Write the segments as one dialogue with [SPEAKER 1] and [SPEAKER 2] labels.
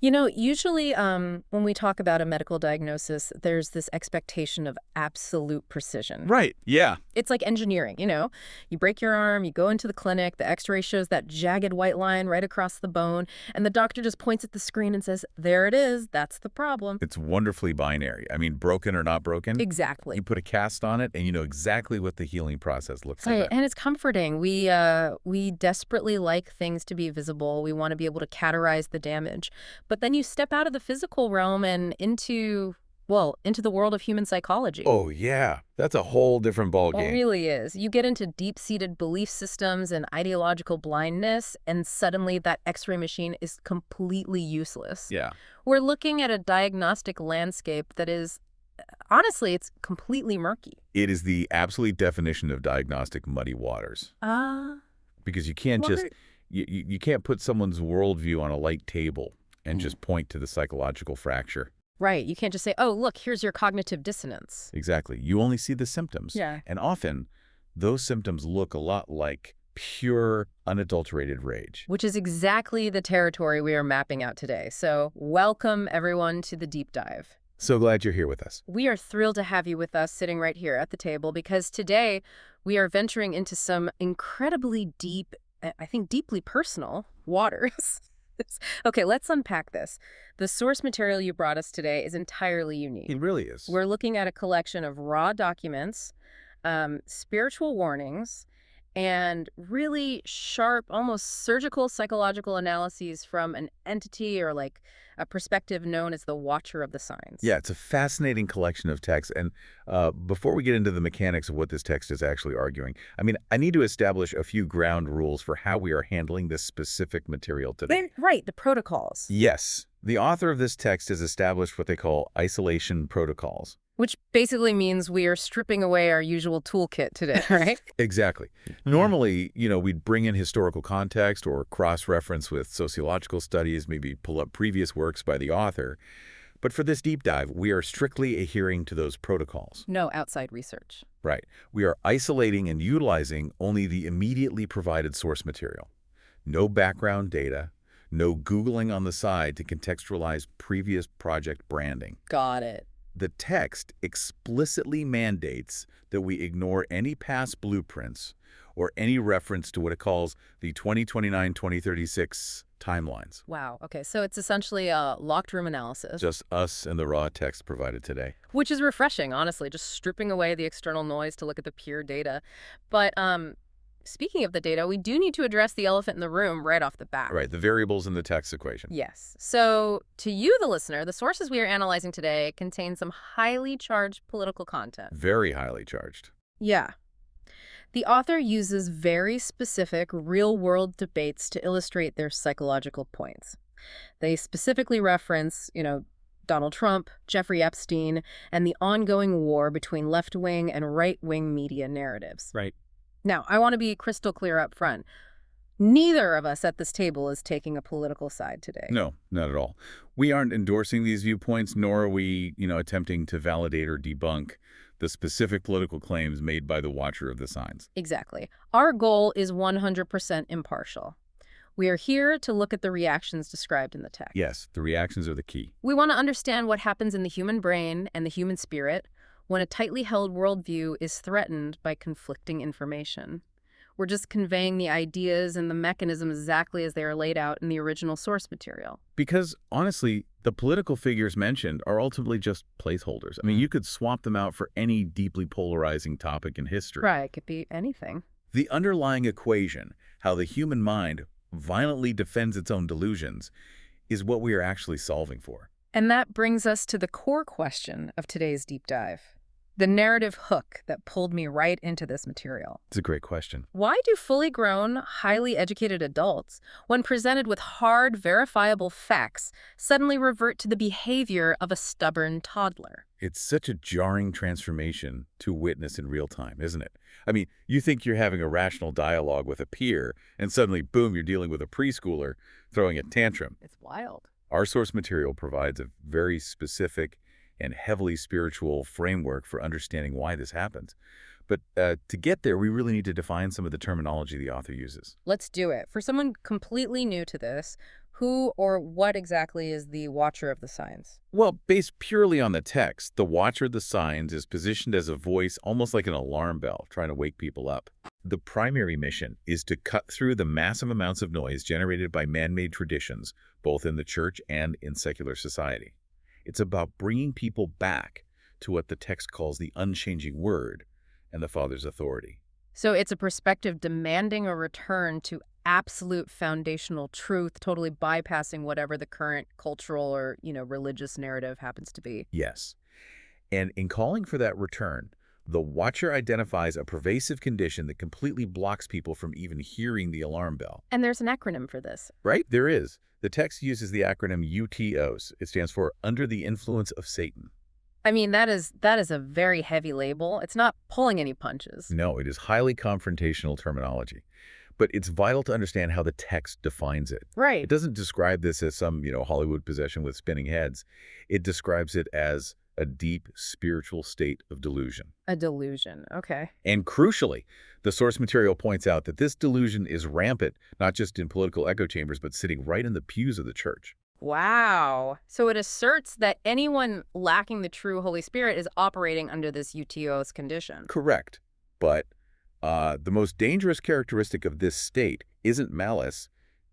[SPEAKER 1] Usually when we talk about a medical diagnosis, there's this expectation of absolute precision.
[SPEAKER 2] Right. Yeah.
[SPEAKER 1] It's like engineering, You break your arm, you go into the clinic, the x-ray shows that jagged white line right across the bone, and the doctor just points at the screen and says, there it is, that's the problem.
[SPEAKER 2] It's wonderfully binary. I mean, broken or not broken,
[SPEAKER 1] Exactly.
[SPEAKER 2] you put a cast on it and you know exactly what the healing process looks like
[SPEAKER 1] Right,
[SPEAKER 2] then.
[SPEAKER 1] and it's comforting. We desperately like things to be visible. We want to be able to categorize the damage. But then you step out of the physical realm and into the world of human psychology.
[SPEAKER 2] Oh, yeah. That's a whole different ball
[SPEAKER 1] It
[SPEAKER 2] game.
[SPEAKER 1] really is. You get into deep-seated belief systems and ideological blindness, and suddenly that X-ray machine is completely useless.
[SPEAKER 2] Yeah.
[SPEAKER 1] We're looking at a diagnostic landscape that is, honestly, it's completely murky.
[SPEAKER 2] It is the absolute definition of diagnostic muddy waters.
[SPEAKER 1] Ah.
[SPEAKER 2] Because you can't just, you can't put someone's worldview on a light table and just point to the psychological fracture.
[SPEAKER 1] Right. You can't just say, oh, look, here's your cognitive dissonance.
[SPEAKER 2] Exactly. You only see the symptoms.
[SPEAKER 1] Yeah.
[SPEAKER 2] And often, those symptoms look a lot like pure, unadulterated rage.
[SPEAKER 1] Which is exactly the territory we are mapping out today. So welcome, everyone, to the deep dive.
[SPEAKER 2] So glad you're here with us.
[SPEAKER 1] We are thrilled to have you with us sitting right here at the table because today we are venturing into some incredibly deep, I think deeply personal waters. Okay, let's unpack this. The source material you brought us today is entirely unique.
[SPEAKER 2] It really is.
[SPEAKER 1] We're looking at a collection of raw documents, spiritual warnings, and really sharp, almost surgical psychological analyses from an entity or like a perspective known as the Watcher of the Signs.
[SPEAKER 2] Yeah, it's a fascinating collection of texts. And before we get into the mechanics of what this text is actually arguing, I mean, I need to establish a few ground rules for how we are handling this specific material today.
[SPEAKER 1] Right, the protocols.
[SPEAKER 2] Yes, the author of this text has established what they call isolation protocols.
[SPEAKER 1] Which basically means we are stripping away our usual toolkit today, right?
[SPEAKER 2] Exactly. Normally, we'd bring in historical context or cross-reference with sociological studies, maybe pull up previous works by the author. But for this deep dive, we are strictly adhering to those protocols.
[SPEAKER 1] No outside research.
[SPEAKER 2] Right. We are isolating and utilizing only the immediately provided source material. No background data, no Googling on the side to contextualize previous project branding.
[SPEAKER 1] Got it.
[SPEAKER 2] The text explicitly mandates that we ignore any past blueprints or any reference to what it calls the 2029-2036 timelines.
[SPEAKER 1] Wow. Okay, so it's essentially a locked room analysis.
[SPEAKER 2] Just us and the raw text provided today.
[SPEAKER 1] Which is refreshing, honestly, just stripping away the external noise to look at the pure data. But speaking of the data, we do need to address the elephant in the room right off the bat.
[SPEAKER 2] Right, the variables in the text equation.
[SPEAKER 1] Yes. So to you, the listener, the sources we are analyzing today contain some highly charged political content.
[SPEAKER 2] Very highly charged.
[SPEAKER 1] Yeah. The author uses very specific real-world debates to illustrate their psychological points. They specifically reference, Donald Trump, Jeffrey Epstein, and the ongoing war between left-wing and right-wing media narratives.
[SPEAKER 2] Right.
[SPEAKER 1] Now, I want to be crystal clear up front. Neither of us at this table is taking a political side today.
[SPEAKER 2] No, not at all. We aren't endorsing these viewpoints, nor are we, attempting to validate or debunk the specific political claims made by the Watcher of the Signs.
[SPEAKER 1] Exactly. Our goal is 100% impartial. We are here to look at the reactions described in the text.
[SPEAKER 2] Yes, the reactions are the key.
[SPEAKER 1] We want to understand what happens in the human brain and the human spirit when a tightly held worldview is threatened by conflicting information. We're just conveying the ideas and the mechanisms exactly as they are laid out in the original source material.
[SPEAKER 2] Because, honestly, the political figures mentioned are ultimately just placeholders. I mean, you could swap them out for any deeply polarizing topic in history.
[SPEAKER 1] Right, it could be anything.
[SPEAKER 2] The underlying equation, how the human mind violently defends its own delusions, is what we are actually solving for.
[SPEAKER 1] And that brings us to the core question of today's deep dive. The narrative hook that pulled me right into this material.
[SPEAKER 2] It's a great question.
[SPEAKER 1] Why do fully grown, highly educated adults, when presented with hard, verifiable facts, suddenly revert to the behavior of a stubborn toddler?
[SPEAKER 2] It's such a jarring transformation to witness in real time, isn't it? I mean, you think you're having a rational dialogue with a peer, and suddenly, boom, you're dealing with a preschooler throwing a tantrum.
[SPEAKER 1] It's wild.
[SPEAKER 2] Our source material provides a very specific and heavily spiritual framework for understanding why this happens. But to get there, we really need to define some of the terminology the author uses.
[SPEAKER 1] Let's do it. For someone completely new to this, Who or what exactly is the Watcher of the Signs?
[SPEAKER 2] Well, based purely on the text, the Watcher of the Signs is positioned as a voice almost like an alarm bell, trying to wake people up. The primary mission is to cut through the massive amounts of noise generated by man-made traditions, both in the church and in secular society. It's about bringing people back to what the text calls the unchanging word and the Father's authority.
[SPEAKER 1] So it's a perspective demanding a return to absolute foundational truth, totally bypassing whatever the current cultural or, religious narrative happens to be.
[SPEAKER 2] Yes. And in calling for that return, the Watcher identifies a pervasive condition that completely blocks people from even hearing the alarm bell.
[SPEAKER 1] And there's an acronym for this.
[SPEAKER 2] Right? There is. The text uses the acronym UTIOS. It stands for Under the Influence of Satan.
[SPEAKER 1] I mean, that is a very heavy label. It's not pulling any punches.
[SPEAKER 2] No, it is highly confrontational terminology. But it's vital to understand how the text defines it.
[SPEAKER 1] Right.
[SPEAKER 2] It doesn't describe this as some, Hollywood possession with spinning heads. It describes it as a deep spiritual state of delusion.
[SPEAKER 1] A delusion. Okay.
[SPEAKER 2] And crucially, the source material points out that this delusion is rampant, not just in political echo chambers, but sitting right in the pews of the church.
[SPEAKER 1] Wow. So it asserts that anyone lacking the true Holy Spirit is operating under this UTOS condition.
[SPEAKER 2] Correct. But the most dangerous characteristic of this state isn't malice,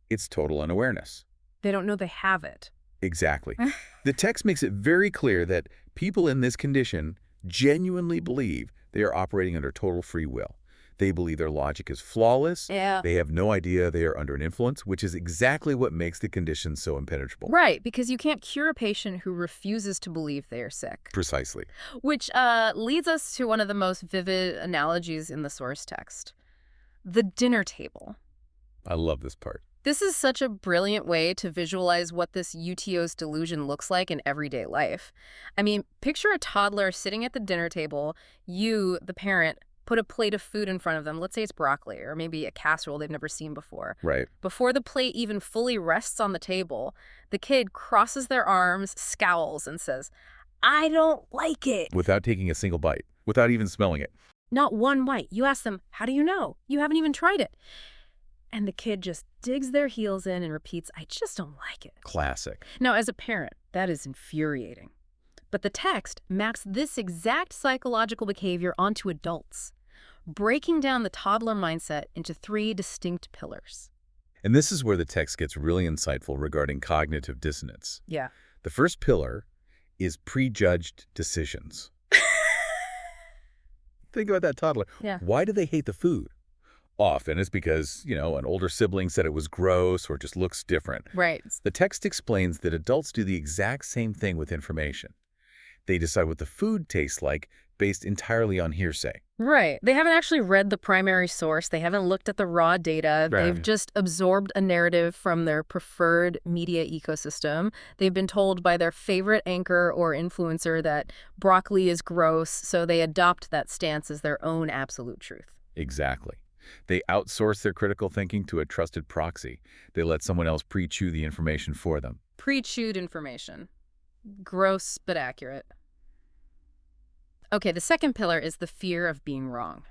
[SPEAKER 2] it's total unawareness.
[SPEAKER 1] They don't know they have it.
[SPEAKER 2] Exactly. The text makes it very clear that people in this condition genuinely believe they are operating under total free will. They believe their logic is flawless.
[SPEAKER 1] Yeah.
[SPEAKER 2] They have no idea they are under an influence, which is exactly what makes the condition so impenetrable.
[SPEAKER 1] Right, because you can't cure a patient who refuses to believe they are sick.
[SPEAKER 2] Precisely.
[SPEAKER 1] Which leads us to one of the most vivid analogies in the source text. The dinner table.
[SPEAKER 2] I love this part.
[SPEAKER 1] This is such a brilliant way to visualize what this UTOS delusion looks like in everyday life. I mean, picture a toddler sitting at the dinner table. You, the parent, put a plate of food in front of them. Let's say it's broccoli or maybe a casserole they've never seen before.
[SPEAKER 2] Right.
[SPEAKER 1] Before the plate even fully rests on the table, the kid crosses their arms, scowls, and says, "I don't like it."
[SPEAKER 2] Without taking a single bite, without even smelling it.
[SPEAKER 1] Not one bite. You ask them, "How do you know? You haven't even tried it." And the kid just digs their heels in and repeats, "I just don't like it."
[SPEAKER 2] Classic.
[SPEAKER 1] Now, as a parent, that is infuriating. But the text maps this exact psychological behavior onto adults, breaking down the toddler mindset into 3 distinct pillars.
[SPEAKER 2] And this is where the text gets really insightful regarding cognitive dissonance.
[SPEAKER 1] Yeah.
[SPEAKER 2] The first pillar is prejudged decisions. Think about that toddler.
[SPEAKER 1] Yeah.
[SPEAKER 2] Why do they hate the food? Often it's because, an older sibling said it was gross or just looks different.
[SPEAKER 1] Right.
[SPEAKER 2] The text explains that adults do the exact same thing with information. They decide what the food tastes like based entirely on hearsay.
[SPEAKER 1] Right. They haven't actually read the primary source. They haven't looked at the raw data.
[SPEAKER 2] Right.
[SPEAKER 1] They've just absorbed a narrative from their preferred media ecosystem. They've been told by their favorite anchor or influencer that broccoli is gross, so they adopt that stance as their own absolute truth.
[SPEAKER 2] Exactly. They outsource their critical thinking to a trusted proxy. They let someone else pre-chew the information for them.
[SPEAKER 1] Pre-chewed information. Gross, but accurate. Okay, the second pillar is the fear of being wrong.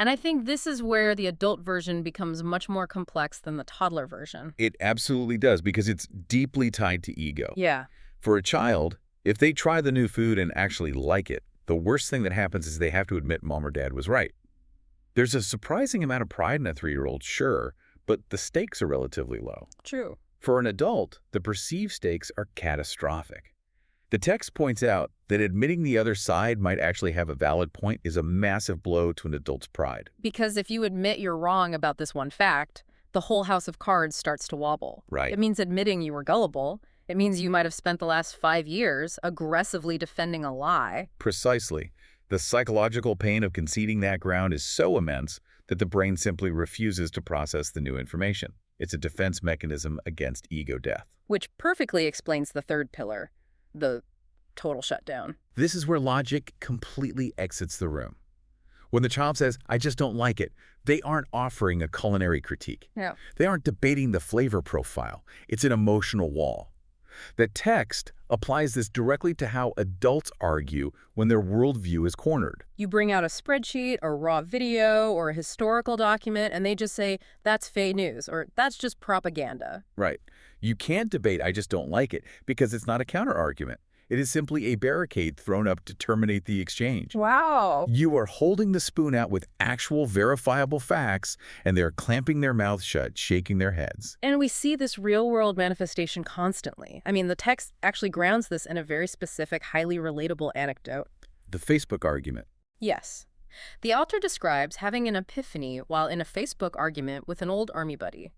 [SPEAKER 1] And I think this is where the adult version becomes much more complex than the toddler version.
[SPEAKER 2] It absolutely does, because it's deeply tied to ego.
[SPEAKER 1] Yeah.
[SPEAKER 2] For a child, if they try the new food and actually like it, the worst thing that happens is they have to admit mom or dad was right. There's a surprising amount of pride in a 3-year-old, sure, but the stakes are relatively low.
[SPEAKER 1] True.
[SPEAKER 2] For an adult, the perceived stakes are catastrophic. The text points out that admitting the other side might actually have a valid point is a massive blow to an adult's pride.
[SPEAKER 1] Because if you admit you're wrong about this one fact, the whole house of cards starts to wobble.
[SPEAKER 2] Right.
[SPEAKER 1] It means admitting you were gullible. It means you might have spent the last 5 years aggressively defending a lie.
[SPEAKER 2] Precisely. The psychological pain of conceding that ground is so immense that the brain simply refuses to process the new information. It's a defense mechanism against ego death.
[SPEAKER 1] Which perfectly explains the third pillar, the total shutdown.
[SPEAKER 2] This is where logic completely exits the room. When the child says, "I just don't like it," they aren't offering a culinary critique.
[SPEAKER 1] Yeah.
[SPEAKER 2] They aren't debating the flavor profile. It's an emotional wall. The text applies this directly to how adults argue when their worldview is cornered.
[SPEAKER 1] You bring out a spreadsheet or raw video or a historical document, and they just say, that's fake news, or that's just propaganda.
[SPEAKER 2] Right. You can't debate "I just don't like it" because it's not a counterargument. It is simply a barricade thrown up to terminate the exchange.
[SPEAKER 1] Wow.
[SPEAKER 2] You are holding the spoon out with actual verifiable facts, and they're clamping their mouths shut, shaking their heads.
[SPEAKER 1] And we see this real-world manifestation constantly. I mean, the text actually grounds this in a very specific, highly relatable anecdote.
[SPEAKER 2] The Facebook argument.
[SPEAKER 1] Yes. The author describes having an epiphany while in a Facebook argument with an old army buddy.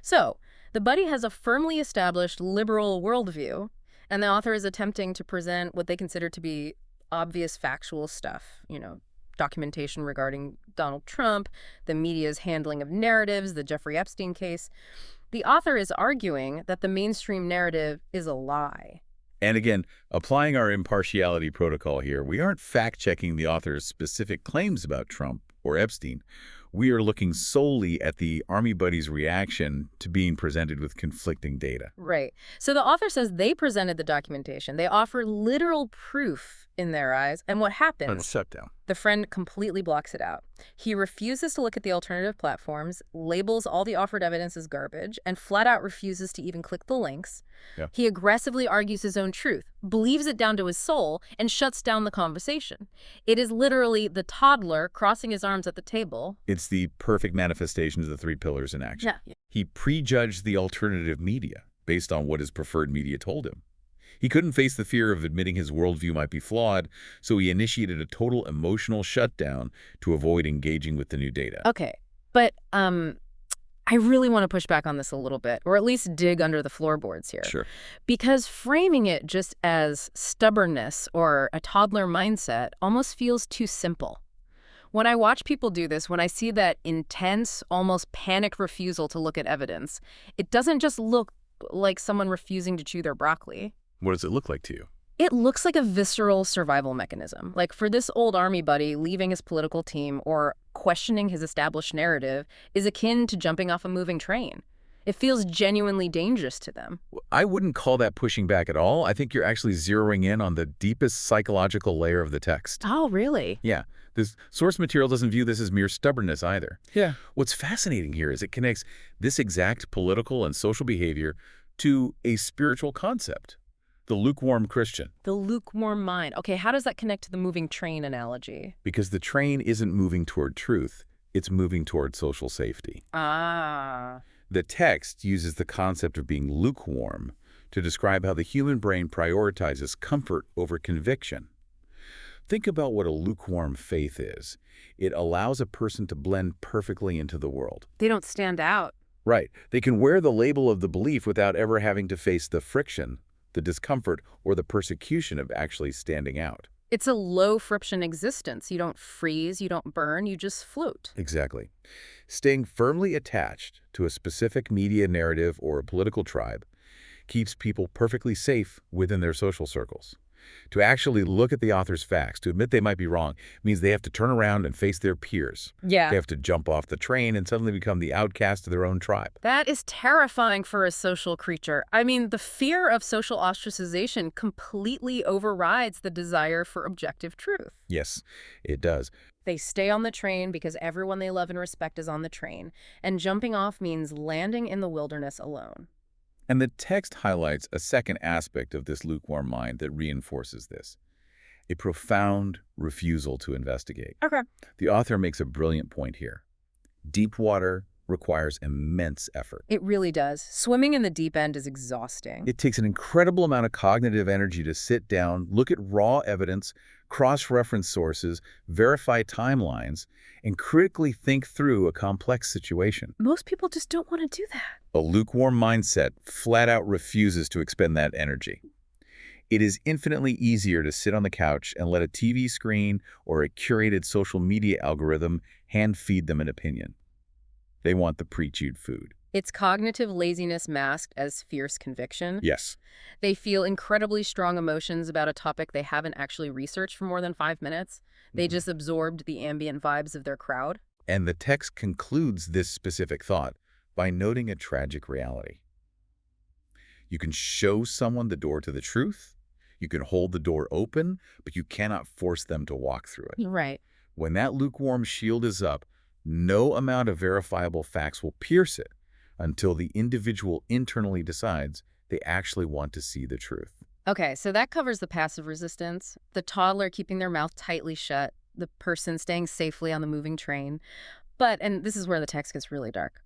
[SPEAKER 1] So, the buddy has a firmly established liberal worldview, and the author is attempting to present what they consider to be obvious factual stuff, documentation regarding Donald Trump, the media's handling of narratives, the Jeffrey Epstein case. The author is arguing that the mainstream narrative is a lie.
[SPEAKER 2] And again, applying our impartiality protocol here, we aren't fact-checking the author's specific claims about Trump or Epstein. We are looking solely at the Army buddy's reaction to being presented with conflicting data.
[SPEAKER 1] Right. So the author says they presented the documentation. They offer literal proof in their eyes. And what happens?
[SPEAKER 2] Shutdown.
[SPEAKER 1] The friend completely blocks it out. He refuses to look at the alternative platforms, labels all the offered evidence as garbage, and flat out refuses to even click the links.
[SPEAKER 2] Yeah.
[SPEAKER 1] He aggressively argues his own truth, believes it down to his soul, and shuts down the conversation. It is literally the toddler crossing his arms at the table.
[SPEAKER 2] It's the perfect manifestation of the three pillars in action.
[SPEAKER 1] Yeah.
[SPEAKER 2] He prejudged the alternative media based on what his preferred media told him. He couldn't face the fear of admitting his worldview might be flawed, so he initiated a total emotional shutdown to avoid engaging with the new data.
[SPEAKER 1] Okay, but I really want to push back on this a little bit, or at least dig under the floorboards here.
[SPEAKER 2] Sure.
[SPEAKER 1] Because framing it just as stubbornness or a toddler mindset almost feels too simple. When I watch people do this, when I see that intense, almost panicked refusal to look at evidence, it doesn't just look like someone refusing to chew their broccoli.
[SPEAKER 2] What does it look like to you?
[SPEAKER 1] It looks like a visceral survival mechanism. Like for this old army buddy, leaving his political team or questioning his established narrative is akin to jumping off a moving train. It feels genuinely dangerous to them.
[SPEAKER 2] I wouldn't call that pushing back at all. I think you're actually zeroing in on the deepest psychological layer of the text.
[SPEAKER 1] Oh, really?
[SPEAKER 2] Yeah. This source material doesn't view this as mere stubbornness either. Yeah. What's fascinating here is it connects this exact political and social behavior to a spiritual concept. The lukewarm Christian.
[SPEAKER 1] The lukewarm mind. Okay, how does that connect to the moving train analogy?
[SPEAKER 2] Because the train isn't moving toward truth, it's moving toward social safety.
[SPEAKER 1] Ah.
[SPEAKER 2] The text uses the concept of being lukewarm to describe how the human brain prioritizes comfort over conviction. Think about what a lukewarm faith is. It allows a person to blend perfectly into the world.
[SPEAKER 1] They don't stand out.
[SPEAKER 2] Right. They can wear the label of the belief without ever having to face the friction, the discomfort, or the persecution of actually standing out.
[SPEAKER 1] It's a low-friction existence. You don't freeze, you don't burn, you just float.
[SPEAKER 2] Exactly. Staying firmly attached to a specific media narrative or a political tribe keeps people perfectly safe within their social circles. To actually look at the author's facts, to admit they might be wrong, means they have to turn around and face their peers.
[SPEAKER 1] Yeah.
[SPEAKER 2] They have to jump off the train and suddenly become the outcast of their own tribe.
[SPEAKER 1] That is terrifying for a social creature. I mean, the fear of social ostracization completely overrides the desire for objective truth.
[SPEAKER 2] Yes, it does.
[SPEAKER 1] They stay on the train because everyone they love and respect is on the train, and jumping off means landing in the wilderness alone.
[SPEAKER 2] And the text highlights a second aspect of this lukewarm mind that reinforces this: a profound refusal to investigate.
[SPEAKER 1] Okay.
[SPEAKER 2] The author makes a brilliant point here. Deep water requires immense effort.
[SPEAKER 1] It really does. Swimming in the deep end is exhausting.
[SPEAKER 2] It takes an incredible amount of cognitive energy to sit down, look at raw evidence, cross-reference sources, verify timelines, and critically think through a complex situation.
[SPEAKER 1] Most people just don't want to do that.
[SPEAKER 2] A lukewarm mindset flat out refuses to expend that energy. It is infinitely easier to sit on the couch and let a TV screen or a curated social media algorithm hand-feed them an opinion. They want the pre-chewed food.
[SPEAKER 1] It's cognitive laziness masked as fierce conviction.
[SPEAKER 2] Yes.
[SPEAKER 1] They feel incredibly strong emotions about a topic they haven't actually researched for more than 5 minutes. They just absorbed the ambient vibes of their crowd.
[SPEAKER 2] And the text concludes this specific thought by noting a tragic reality. You can show someone the door to the truth. You can hold the door open, but you cannot force them to walk through it.
[SPEAKER 1] Right.
[SPEAKER 2] When that lukewarm shield is up, no amount of verifiable facts will pierce it until the individual internally decides they actually want to see the truth.
[SPEAKER 1] Okay, so that covers the passive resistance, the toddler keeping their mouth tightly shut, the person staying safely on the moving train. But, and this is where the text gets really dark,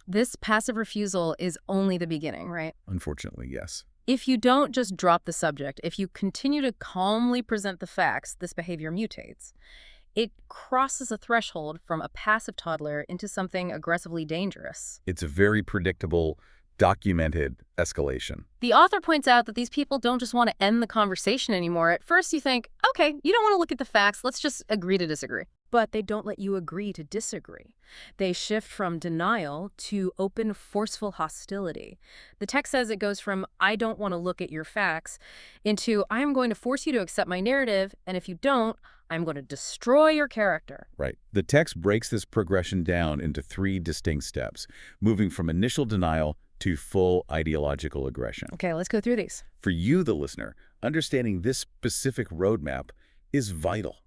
[SPEAKER 1] this passive refusal is only the beginning, right?
[SPEAKER 2] Unfortunately, yes.
[SPEAKER 1] If you don't just drop the subject, if you continue to calmly present the facts, this behavior mutates. It crosses a threshold from a passive toddler into something aggressively dangerous.
[SPEAKER 2] It's a very predictable, documented escalation.
[SPEAKER 1] The author points out that these people don't just want to end the conversation anymore. At first you think, okay, you don't want to look at the facts, let's just agree to disagree. But they don't let you agree to disagree. They shift from denial to open, forceful hostility. The text says it goes from, I don't want to look at your facts, into, I'm going to force you to accept my narrative, and if you don't, I'm going to destroy your character.
[SPEAKER 2] Right. The text breaks this progression down into 3 distinct steps, moving from initial denial to full ideological aggression.
[SPEAKER 1] Okay, let's go through these.
[SPEAKER 2] For you, the listener, understanding this specific roadmap is vital.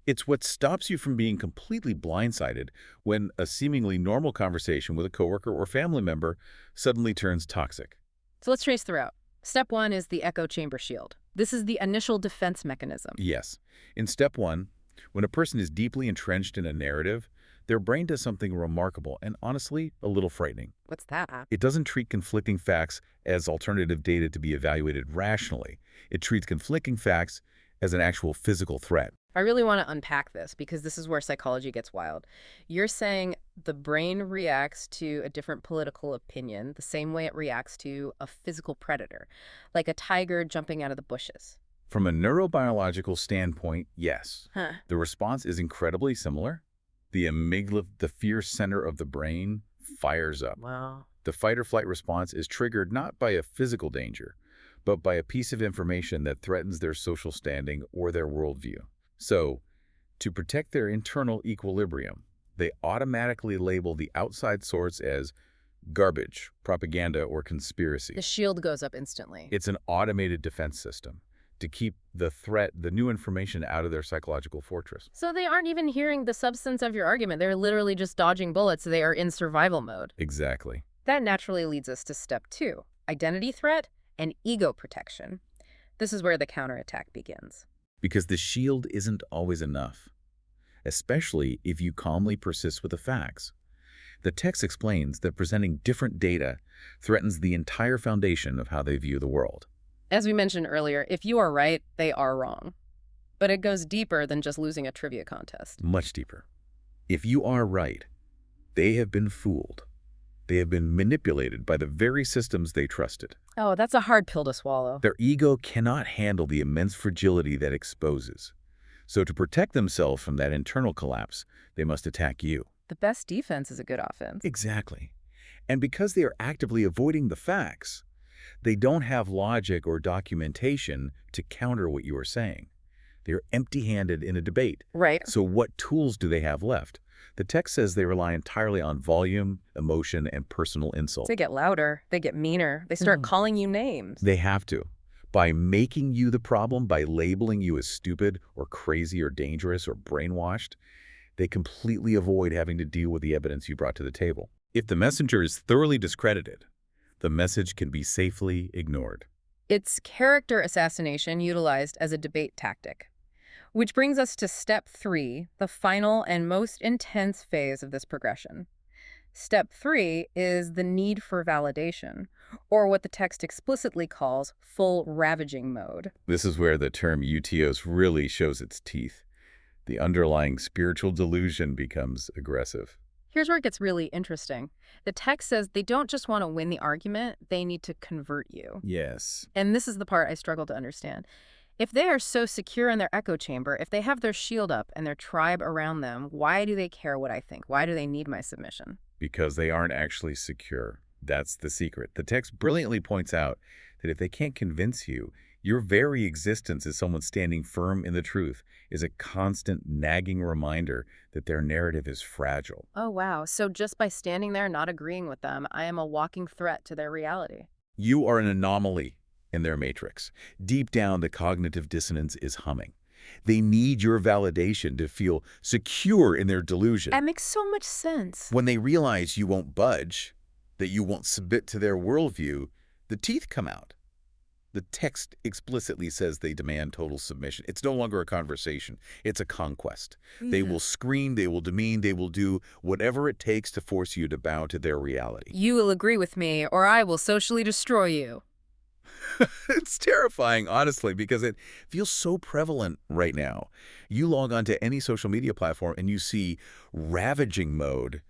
[SPEAKER 2] It's what stops you from being completely blindsided when a seemingly normal conversation with a coworker or family member suddenly turns toxic.
[SPEAKER 1] So let's trace throughout. Step 1 is the echo chamber shield. This is the initial defense mechanism.
[SPEAKER 2] Yes. In step 1, when a person is deeply entrenched in a narrative, their brain does something remarkable and honestly a little frightening.
[SPEAKER 1] What's that?
[SPEAKER 2] It doesn't treat conflicting facts as alternative data to be evaluated rationally. It treats conflicting facts as an actual physical threat.
[SPEAKER 1] I really want to unpack this because this is where psychology gets wild. You're saying the brain reacts to a different political opinion the same way it reacts to a physical predator, like a tiger jumping out of the bushes.
[SPEAKER 2] From a neurobiological standpoint, yes.
[SPEAKER 1] Huh.
[SPEAKER 2] The response is incredibly similar. The amygdala, the fear center of the brain, fires up.
[SPEAKER 1] Wow.
[SPEAKER 2] The fight-or-flight response is triggered not by a physical danger, but by a piece of information that threatens their social standing or their worldview. So, to protect their internal equilibrium, they automatically label the outside source as garbage, propaganda, or conspiracy.
[SPEAKER 1] The shield goes up instantly.
[SPEAKER 2] It's an automated defense system to keep the threat, the new information out of their psychological fortress.
[SPEAKER 1] So they aren't even hearing the substance of your argument. They're literally just dodging bullets. They are in survival mode.
[SPEAKER 2] Exactly.
[SPEAKER 1] That naturally leads us to step 2, identity threat and ego protection. This is where the counterattack begins.
[SPEAKER 2] Because the shield isn't always enough, especially if you calmly persist with the facts. The text explains that presenting different data threatens the entire foundation of how they view the world.
[SPEAKER 1] As we mentioned earlier, if you are right, they are wrong. But it goes deeper than just losing a trivia contest.
[SPEAKER 2] Much deeper. If you are right, they have been fooled. They have been manipulated by the very systems they trusted.
[SPEAKER 1] Oh, that's a hard pill to swallow.
[SPEAKER 2] Their ego cannot handle the immense fragility that exposes. So to protect themselves from that internal collapse, they must attack you.
[SPEAKER 1] The best defense is a good offense.
[SPEAKER 2] Exactly. And because they are actively avoiding the facts, they don't have logic or documentation to counter what you are saying. They're empty-handed in a debate.
[SPEAKER 1] Right.
[SPEAKER 2] So what tools do they have left? The text says they rely entirely on volume, emotion, and personal insult.
[SPEAKER 1] They get louder. They get meaner. They start calling you names.
[SPEAKER 2] They have to. By making you the problem, by labeling you as stupid or crazy or dangerous or brainwashed, they completely avoid having to deal with the evidence you brought to the table. If the messenger is thoroughly discredited, the message can be safely ignored.
[SPEAKER 1] It's character assassination utilized as a debate tactic. Which brings us to step 3, the final and most intense phase of this progression. Step 3 is the need for validation, or what the text explicitly calls full ravaging mode.
[SPEAKER 2] This is where the term UTIOS really shows its teeth. The underlying spiritual delusion becomes aggressive.
[SPEAKER 1] Here's where it gets really interesting. The text says they don't just want to win the argument, they need to convert you.
[SPEAKER 2] Yes.
[SPEAKER 1] And this is the part I struggle to understand. If they are so secure in their echo chamber, if they have their shield up and their tribe around them, why do they care what I think? Why do they need my submission?
[SPEAKER 2] Because they aren't actually secure. That's the secret. The text brilliantly points out that if they can't convince you, your very existence as someone standing firm in the truth is a constant nagging reminder that their narrative is fragile.
[SPEAKER 1] Oh, wow. So just by standing there not agreeing with them, I am a walking threat to their reality.
[SPEAKER 2] You are an anomaly in their matrix. Deep down, the cognitive dissonance is humming. They need your validation to feel secure in their delusion.
[SPEAKER 1] That makes so much sense.
[SPEAKER 2] When they realize you won't budge, that you won't submit to their worldview, the teeth come out. The text explicitly says they demand total submission. It's no longer a conversation. It's a conquest. They will scream, they will demean, they will do whatever it takes to force you to bow to their reality.
[SPEAKER 1] You will agree with me, or I will socially destroy you.
[SPEAKER 2] It's terrifying, honestly, because it feels so prevalent right now. You log onto any social media platform and you see ravaging mode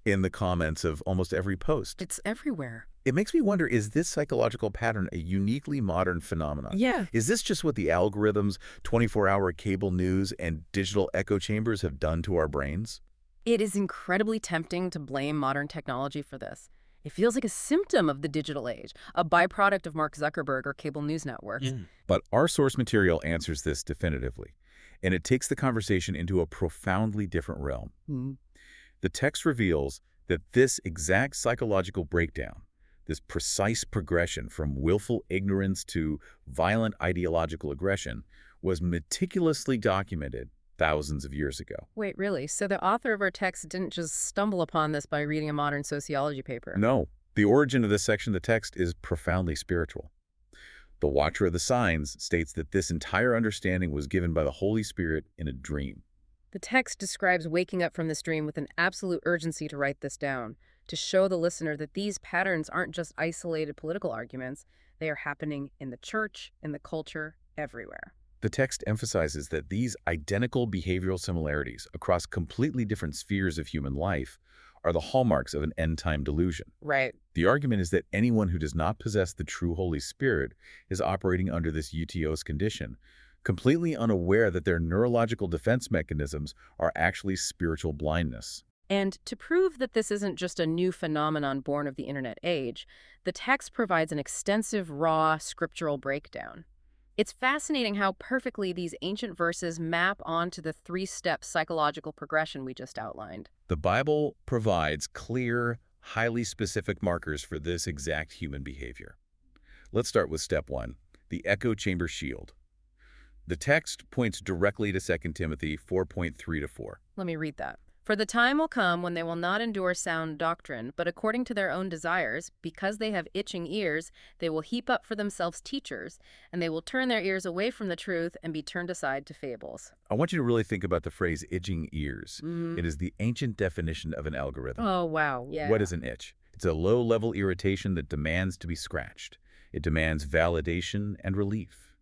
[SPEAKER 2] in the comments of almost every post.
[SPEAKER 1] It's everywhere.
[SPEAKER 2] It makes me wonder, is this psychological pattern a uniquely modern phenomenon?
[SPEAKER 1] Yeah.
[SPEAKER 2] Is this just what the algorithms, 24-hour cable news, and digital echo chambers have done to our brains?
[SPEAKER 1] It is incredibly tempting to blame modern technology for this. It feels like a symptom of the digital age, a byproduct of Mark Zuckerberg or cable news networks.
[SPEAKER 2] But our source material answers this definitively, and it takes the conversation into a profoundly different realm.
[SPEAKER 1] Mm.
[SPEAKER 2] The text reveals that this exact psychological breakdown, this precise progression from willful ignorance to violent ideological aggression, was meticulously documented thousands of years ago.
[SPEAKER 1] Wait, really? So the author of our text didn't just stumble upon this by reading a modern sociology paper?
[SPEAKER 2] No, the origin of this section of the text is profoundly spiritual. The Watcher of the Signs states that this entire understanding was given by the Holy Spirit in a dream.
[SPEAKER 1] The text describes waking up from this dream with an absolute urgency to write this down, to show the listener that these patterns aren't just isolated political arguments, they are happening in the church, in the culture, everywhere.
[SPEAKER 2] The text emphasizes that these identical behavioral similarities across completely different spheres of human life are the hallmarks of an end-time delusion.
[SPEAKER 1] Right.
[SPEAKER 2] The argument is that anyone who does not possess the true Holy Spirit is operating under this UTIOS condition, completely unaware that their neurological defense mechanisms are actually spiritual blindness.
[SPEAKER 1] And to prove that this isn't just a new phenomenon born of the internet age, the text provides an extensive, raw, scriptural breakdown. It's fascinating how perfectly these ancient verses map onto the three-step psychological progression we just outlined.
[SPEAKER 2] The Bible provides clear, highly specific markers for this exact human behavior. Let's start with step 1, the echo chamber shield. The text points directly to 2 Timothy 4.3-4.
[SPEAKER 1] Let me read that. For the time will come when they will not endure sound doctrine, but according to their own desires, because they have itching ears, they will heap up for themselves teachers, and they will turn their ears away from the truth and be turned aside to fables.
[SPEAKER 2] I want you to really think about the phrase itching ears. It is the ancient definition of an algorithm.
[SPEAKER 1] Oh, wow. Yeah.
[SPEAKER 2] What is an itch? It's a low-level irritation that demands to be scratched. It demands validation and relief.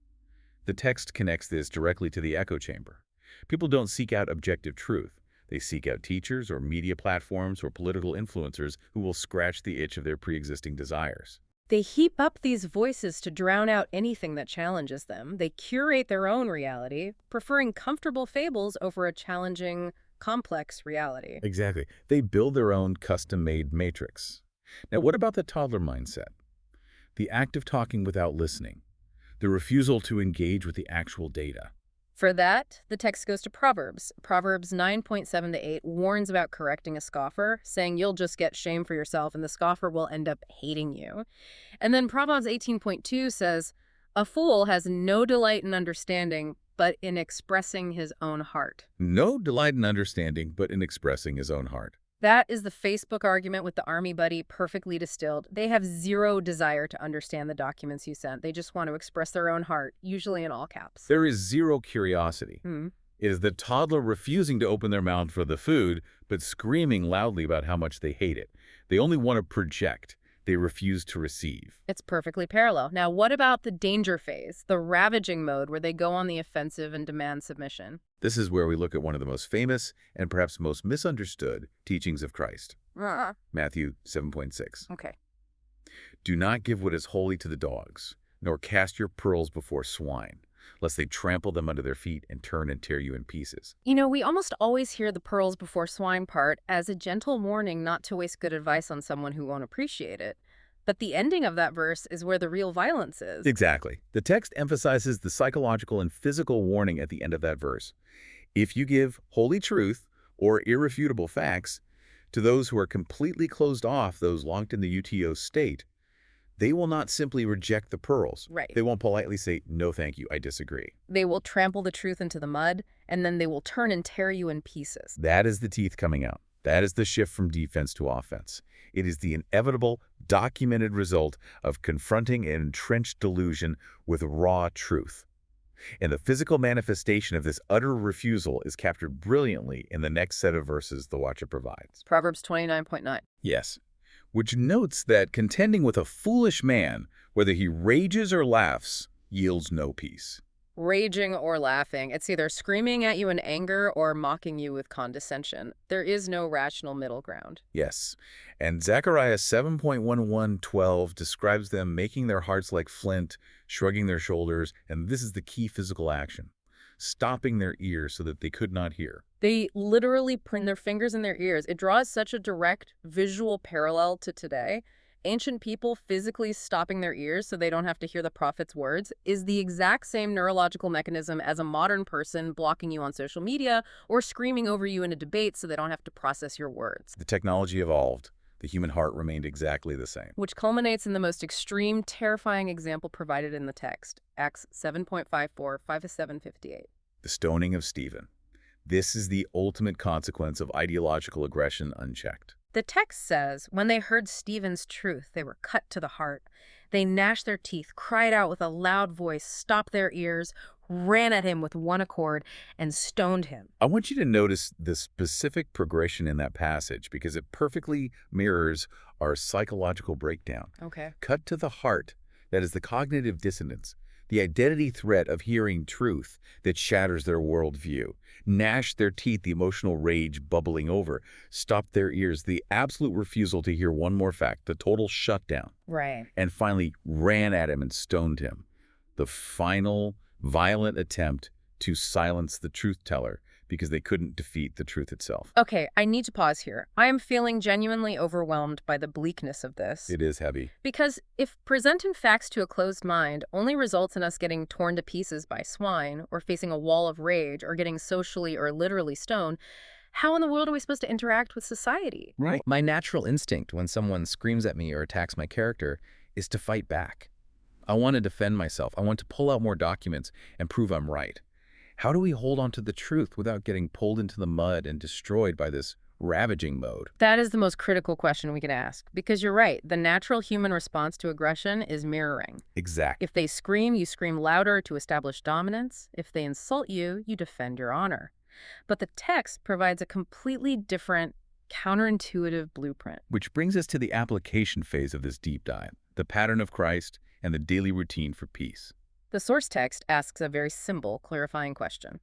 [SPEAKER 2] The text connects this directly to the echo chamber. People don't seek out objective truth. They seek out teachers or media platforms or political influencers who will scratch the itch of their pre-existing desires.
[SPEAKER 1] They heap up these voices to drown out anything that challenges them. They curate their own reality, preferring comfortable fables over a challenging, complex reality.
[SPEAKER 2] Exactly. They build their own custom-made matrix. Now, what about the toddler mindset? The act of talking without listening. The refusal to engage with the actual data.
[SPEAKER 1] For that, the text goes to Proverbs. Proverbs 9.7-8 warns about correcting a scoffer, saying you'll just get shame for yourself and the scoffer will end up hating you. And then Proverbs 18.2 says, a fool has no delight in understanding, but in expressing his own heart.
[SPEAKER 2] No delight in understanding, but in expressing his own heart.
[SPEAKER 1] That is the Facebook argument with the army buddy perfectly distilled. They have zero desire to understand the documents you sent. They just want to express their own heart, usually in all caps.
[SPEAKER 2] There is zero curiosity. It is the toddler refusing to open their mouth for the food, but screaming loudly about how much they hate it. They only want to project. They refuse to receive.
[SPEAKER 1] It's perfectly parallel. Now, what about the danger phase, the ravaging mode where they go on the offensive and demand submission?
[SPEAKER 2] This is where we look at one of the most famous and perhaps most misunderstood teachings of Christ. Matthew 7.6.
[SPEAKER 1] Okay.
[SPEAKER 2] Do not give what is holy to the dogs, nor cast your pearls before swine, lest they trample them under their feet and turn and tear you in pieces.
[SPEAKER 1] You know, we almost always hear the pearls before swine part as a gentle warning not to waste good advice on someone who won't appreciate it. But the ending of that verse is where the real violence is.
[SPEAKER 2] Exactly. The text emphasizes the psychological and physical warning at the end of that verse. If you give holy truth or irrefutable facts to those who are completely closed off, those locked in the UTIOS state, They will not simply reject the pearls.
[SPEAKER 1] Right.
[SPEAKER 2] They won't politely say, no, thank you, I disagree.
[SPEAKER 1] They will trample the truth into the mud, and then they will turn and tear you in pieces.
[SPEAKER 2] That is the teeth coming out. That is the shift from defense to offense. It is the inevitable, documented result of confronting an entrenched delusion with raw truth. And the physical manifestation of this utter refusal is captured brilliantly in the next set of verses the Watcher provides.
[SPEAKER 1] Proverbs 29:9.
[SPEAKER 2] Yes, which notes that contending with a foolish man, whether he rages or laughs, yields no peace.
[SPEAKER 1] Raging or laughing. It's either screaming at you in anger or mocking you with condescension. There is no rational middle ground.
[SPEAKER 2] Yes, and Zechariah 7.1112 describes them making their hearts like flint, shrugging their shoulders, and this is the key physical action, stopping their ears so that they could not hear.
[SPEAKER 1] They literally print their fingers in their ears. It draws such a direct visual parallel to today. Ancient people physically stopping their ears so they don't have to hear the prophet's words is the exact same neurological mechanism as a modern person blocking you on social media or screaming over you in a debate so they don't have to process your words.
[SPEAKER 2] The technology evolved. The human heart remained exactly the same.
[SPEAKER 1] Which culminates in the most extreme, terrifying example provided in the text, Acts 7.54, 5-7:58.
[SPEAKER 2] The stoning of Stephen. This is the ultimate consequence of ideological aggression unchecked.
[SPEAKER 1] The text says, when they heard Stephen's truth, they were cut to the heart. They gnashed their teeth, cried out with a loud voice, stopped their ears, ran at him with one accord, and stoned him.
[SPEAKER 2] I want you to notice the specific progression in that passage because it perfectly mirrors our psychological breakdown.
[SPEAKER 1] Okay.
[SPEAKER 2] Cut to the heart, that is the cognitive dissonance, the identity threat of hearing truth that shatters their worldview. Gnash their teeth, the emotional rage bubbling over. Stop their ears, the absolute refusal to hear one more fact, the total shutdown.
[SPEAKER 1] Right.
[SPEAKER 2] And finally, ran at him and stoned him. The final violent attempt to silence the truth teller because they couldn't defeat the truth itself.
[SPEAKER 1] Okay, I need to pause here. I am feeling genuinely overwhelmed by the bleakness of this.
[SPEAKER 2] It is heavy.
[SPEAKER 1] Because if presenting facts to a closed mind only results in us getting torn to pieces by swine, or facing a wall of rage, or getting socially or literally stoned, how in the world are we supposed to interact with society?
[SPEAKER 2] Right.
[SPEAKER 3] My natural instinct when someone screams at me or attacks my character is to fight back. I want to defend myself. I want to pull out more documents and prove I'm right. How do we hold on to the truth without getting pulled into the mud and destroyed by this ravaging mode?
[SPEAKER 1] That is the most critical question we can ask. Because you're right, the natural human response to aggression is mirroring.
[SPEAKER 2] Exactly.
[SPEAKER 1] If they scream, you scream louder to establish dominance. If they insult you, you defend your honor. But the text provides a completely different, counterintuitive blueprint.
[SPEAKER 2] Which brings us to the application phase of this deep dive, the pattern of Christ and the daily routine for peace.
[SPEAKER 1] The source text asks a very simple, clarifying question.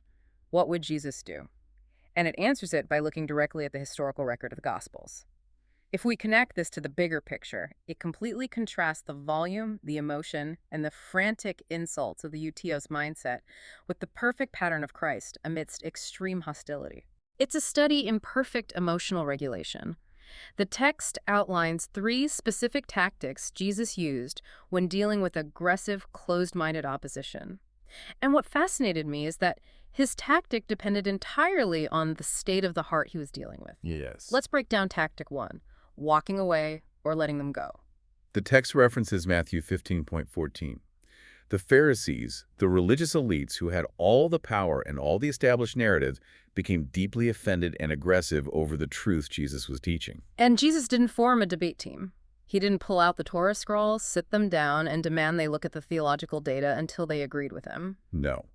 [SPEAKER 1] What would Jesus do? And it answers it by looking directly at the historical record of the Gospels. If we connect this to the bigger picture, it completely contrasts the volume, the emotion, and the frantic insults of the UTIOS mindset with the perfect pattern of Christ amidst extreme hostility. It's a study in perfect emotional regulation. The text outlines 3 specific tactics Jesus used when dealing with aggressive, closed-minded opposition. And what fascinated me is that his tactic depended entirely on the state of the heart he was dealing with.
[SPEAKER 2] Yes.
[SPEAKER 1] Let's break down tactic 1, walking away or letting them go.
[SPEAKER 2] The text references Matthew 15.14. The Pharisees, the religious elites who had all the power and all the established narratives, became deeply offended and aggressive over the truth Jesus was teaching.
[SPEAKER 1] And Jesus didn't form a debate team. He didn't pull out the Torah scrolls, sit them down, and demand they look at the theological data until they agreed with him.
[SPEAKER 2] No.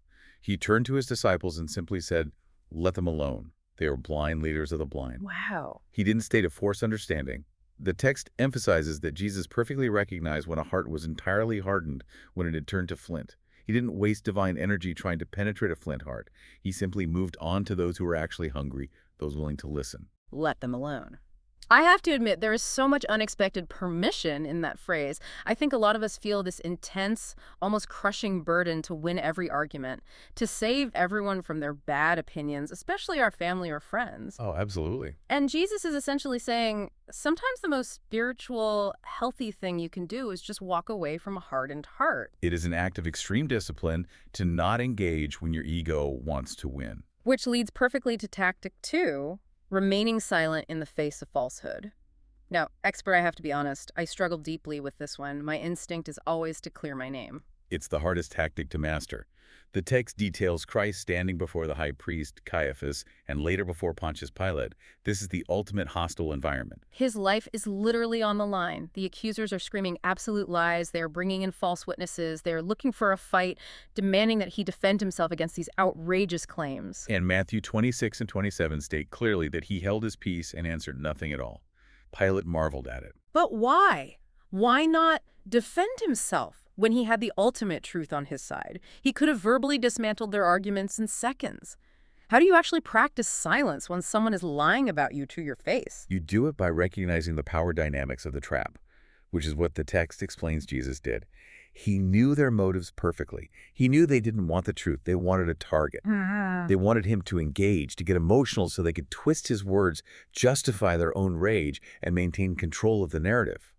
[SPEAKER 2] He turned to his disciples and simply said, let them alone. They are blind leaders of the blind.
[SPEAKER 1] Wow.
[SPEAKER 2] He didn't state a forced understanding. The text emphasizes that Jesus perfectly recognized when a heart was entirely hardened when it had turned to flint. He didn't waste divine energy trying to penetrate a flint heart. He simply moved on to those who were actually hungry, those willing to listen.
[SPEAKER 1] Let them alone. I have to admit, there is so much unexpected permission in that phrase. I think a lot of us feel this intense, almost crushing burden to win every argument, to save everyone from their bad opinions, especially our family or friends.
[SPEAKER 2] Oh, absolutely.
[SPEAKER 1] And Jesus is essentially saying, sometimes the most spiritual, healthy thing you can do is just walk away from a hardened heart.
[SPEAKER 2] It is an act of extreme discipline to not engage when your ego wants to win.
[SPEAKER 1] Which leads perfectly to tactic 2, remaining silent in the face of falsehood. Now, expert, I have to be honest, I struggle deeply with this one. My instinct is always to clear my name.
[SPEAKER 2] It's the hardest tactic to master. The text details Christ standing before the high priest Caiaphas and later before Pontius Pilate. This is the ultimate hostile environment.
[SPEAKER 1] His life is literally on the line. The accusers are screaming absolute lies. They're bringing in false witnesses. They're looking for a fight, demanding that he defend himself against these outrageous claims.
[SPEAKER 2] And Matthew 26 and 27 state clearly that he held his peace and answered nothing at all. Pilate marveled at it.
[SPEAKER 1] But why? Why not defend himself when he had the ultimate truth on his side? He could have verbally dismantled their arguments in seconds. How do you actually practice silence when someone is lying about you to your face?
[SPEAKER 2] You do it by recognizing the power dynamics of the trap, which is what the text explains Jesus did. He knew their motives perfectly. He knew they didn't want the truth. They wanted a target. They wanted him to engage, to get emotional so they could twist his words, justify their own rage, and maintain control of the narrative.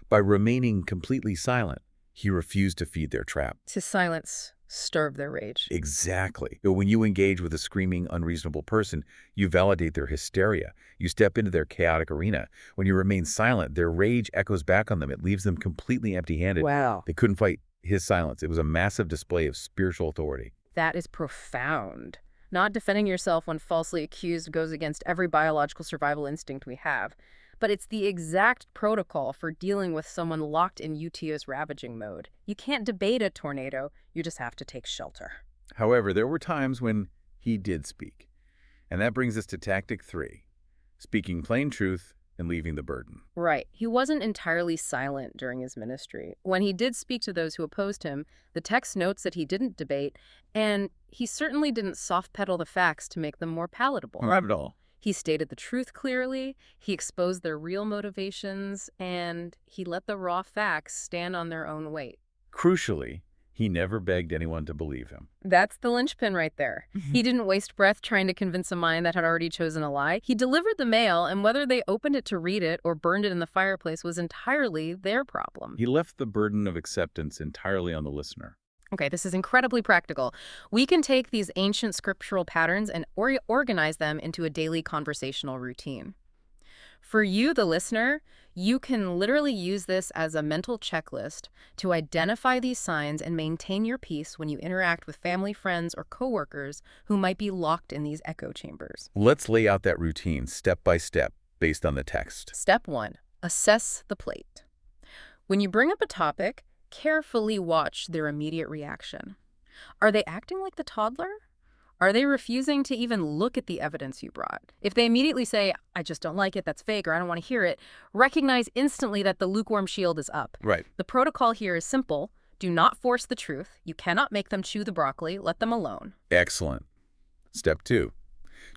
[SPEAKER 2] By remaining completely silent, he refused to feed their trap.
[SPEAKER 1] To silence, stir their rage.
[SPEAKER 2] Exactly. But when you engage with a screaming, unreasonable person, you validate their hysteria. You step into their chaotic arena. When you remain silent, their rage echoes back on them. It leaves them completely empty-handed.
[SPEAKER 1] Wow.
[SPEAKER 2] They couldn't fight his silence. It was a massive display of spiritual authority.
[SPEAKER 1] That is profound. Not defending yourself when falsely accused goes against every biological survival instinct we have. But it's the exact protocol for dealing with someone locked in UTIOS ravaging mode. You can't debate a tornado, you just have to take shelter.
[SPEAKER 2] However, there were times when he did speak. And that brings us to tactic 3, speaking plain truth and leaving the burden.
[SPEAKER 1] Right. He wasn't entirely silent during his ministry. When he did speak to those who opposed him, the text notes that he didn't debate, and he certainly didn't soft-pedal the facts to make them more palatable.
[SPEAKER 2] Not at all.
[SPEAKER 1] He stated the truth clearly, he exposed their real motivations, and he let the raw facts stand on their own weight.
[SPEAKER 2] Crucially, he never begged anyone to believe him.
[SPEAKER 1] That's the linchpin right there. He didn't waste breath trying to convince a mind that had already chosen a lie. He delivered the mail, and whether they opened it to read it or burned it in the fireplace was entirely their problem.
[SPEAKER 2] He left the burden of acceptance entirely on the listener.
[SPEAKER 1] Okay, this is incredibly practical. We can take these ancient scriptural patterns and organize them into a daily conversational routine. For you, the listener, you can literally use this as a mental checklist to identify these signs and maintain your peace when you interact with family, friends, or coworkers who might be locked in these echo chambers.
[SPEAKER 2] Let's lay out that routine step by step based on the text.
[SPEAKER 1] Step 1, assess the plate. When you bring up a topic, carefully watch their immediate reaction. Are they acting like the toddler? Are they refusing to even look at the evidence you brought? If they immediately say, I just don't like it, that's fake, or I don't want to hear it, recognize instantly that the lukewarm shield is up.
[SPEAKER 2] Right.
[SPEAKER 1] The protocol here is simple. Do not force the truth. You cannot make them chew the broccoli. Let them alone.
[SPEAKER 2] Excellent. Step 2,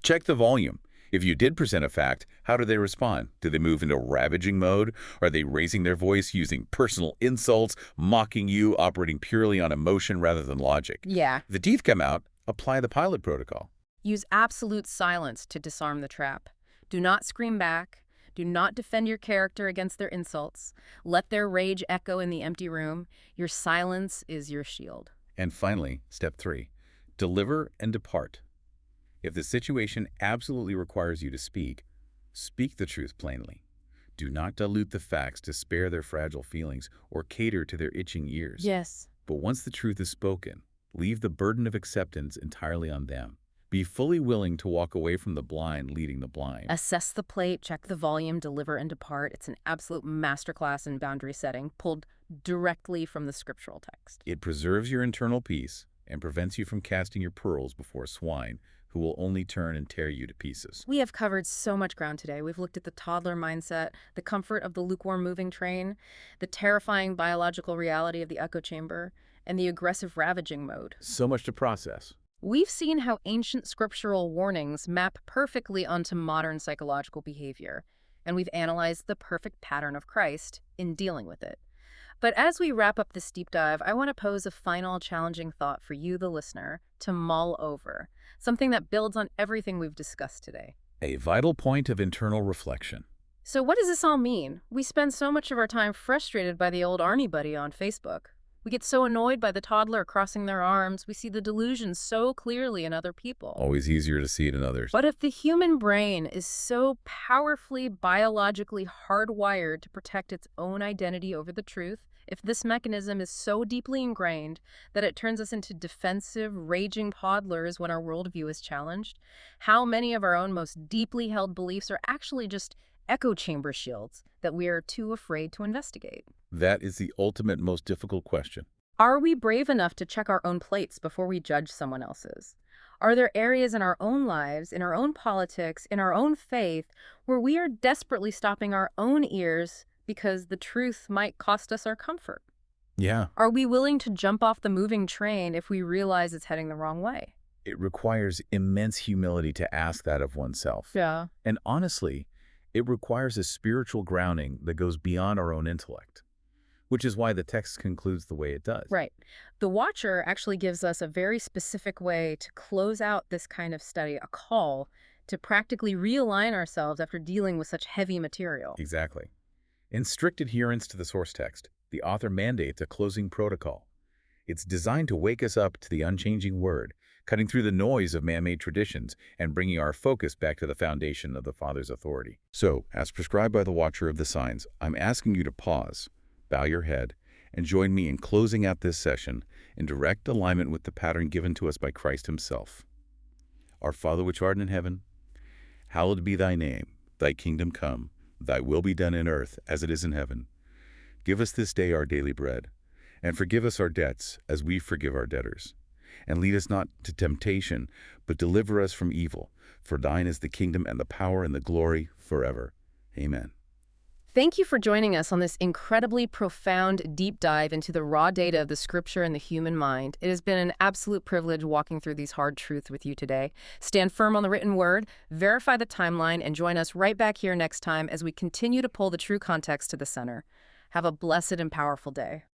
[SPEAKER 2] check the volume. If you did present a fact, how do they respond? Do they move into ravaging mode? Are they raising their voice, using personal insults, mocking you, operating purely on emotion rather than logic?
[SPEAKER 1] Yeah.
[SPEAKER 2] If the teeth come out, apply the Pilate protocol.
[SPEAKER 1] Use absolute silence to disarm the trap. Do not scream back. Do not defend your character against their insults. Let their rage echo in the empty room. Your silence is your shield.
[SPEAKER 2] And finally, step 3, deliver and depart. If the situation absolutely requires you to speak, speak the truth plainly. Do not dilute the facts to spare their fragile feelings or cater to their itching ears.
[SPEAKER 1] Yes.
[SPEAKER 2] But once the truth is spoken, leave the burden of acceptance entirely on them. Be fully willing to walk away from the blind leading the blind.
[SPEAKER 1] Assess the plate, check the volume, deliver and depart. It's an absolute masterclass in boundary setting, pulled directly from the scriptural text.
[SPEAKER 2] It preserves your internal peace and prevents you from casting your pearls before swine who will only turn and tear you to pieces.
[SPEAKER 1] We have covered so much ground today. We've looked at the toddler mindset, the comfort of the lukewarm moving train, the terrifying biological reality of the echo chamber, and the aggressive ravaging mode.
[SPEAKER 2] So much to process.
[SPEAKER 1] We've seen how ancient scriptural warnings map perfectly onto modern psychological behavior, and we've analyzed the perfect pattern of Christ in dealing with it. But as we wrap up this deep dive, I want to pose a final challenging thought for you, the listener, to mull over, something that builds on everything we've discussed today.
[SPEAKER 2] A vital point of internal reflection.
[SPEAKER 1] So what does this all mean? We spend so much of our time frustrated by the old Arnie buddy on Facebook. We get so annoyed by the toddler crossing their arms. We see the delusion so clearly in other people.
[SPEAKER 2] Always easier to see it in others.
[SPEAKER 1] But if the human brain is so powerfully biologically hardwired to protect its own identity over the truth, if this mechanism is so deeply ingrained that it turns us into defensive, raging toddlers when our worldview is challenged, how many of our own most deeply held beliefs are actually just echo chamber shields that we are too afraid to investigate?
[SPEAKER 2] That is the ultimate, most difficult question.
[SPEAKER 1] Are we brave enough to check our own plates before we judge someone else's? Are there areas in our own lives, in our own politics, in our own faith, where we are desperately stopping our own ears because the truth might cost us our comfort?
[SPEAKER 2] Yeah.
[SPEAKER 1] Are we willing to jump off the moving train if we realize it's heading the wrong way?
[SPEAKER 2] It requires immense humility to ask that of oneself.
[SPEAKER 1] Yeah.
[SPEAKER 2] And honestly, it requires a spiritual grounding that goes beyond our own intellect, which is why the text concludes the way it does.
[SPEAKER 1] Right. The Watcher actually gives us a very specific way to close out this kind of study, a call to practically realign ourselves after dealing with such heavy material.
[SPEAKER 2] Exactly. In strict adherence to the source text, the author mandates a closing protocol. It's designed to wake us up to the unchanging word, cutting through the noise of man-made traditions and bringing our focus back to the foundation of the Father's authority. So, as prescribed by the Watcher of the Signs, I'm asking you to pause, bow your head, and join me in closing out this session in direct alignment with the pattern given to us by Christ himself. Our Father which art in heaven, hallowed be thy name. Thy kingdom come, thy will be done in earth as it is in heaven. Give us this day our daily bread, and forgive us our debts as we forgive our debtors. And lead us not to temptation, but deliver us from evil. For thine is the kingdom and the power and the glory forever. Amen.
[SPEAKER 1] Thank you for joining us on this incredibly profound deep dive into the raw data of the scripture and the human mind. It has been an absolute privilege walking through these hard truths with you today. Stand firm on the written word, verify the timeline, and join us right back here next time as we continue to pull the true context to the center. Have a blessed and powerful day.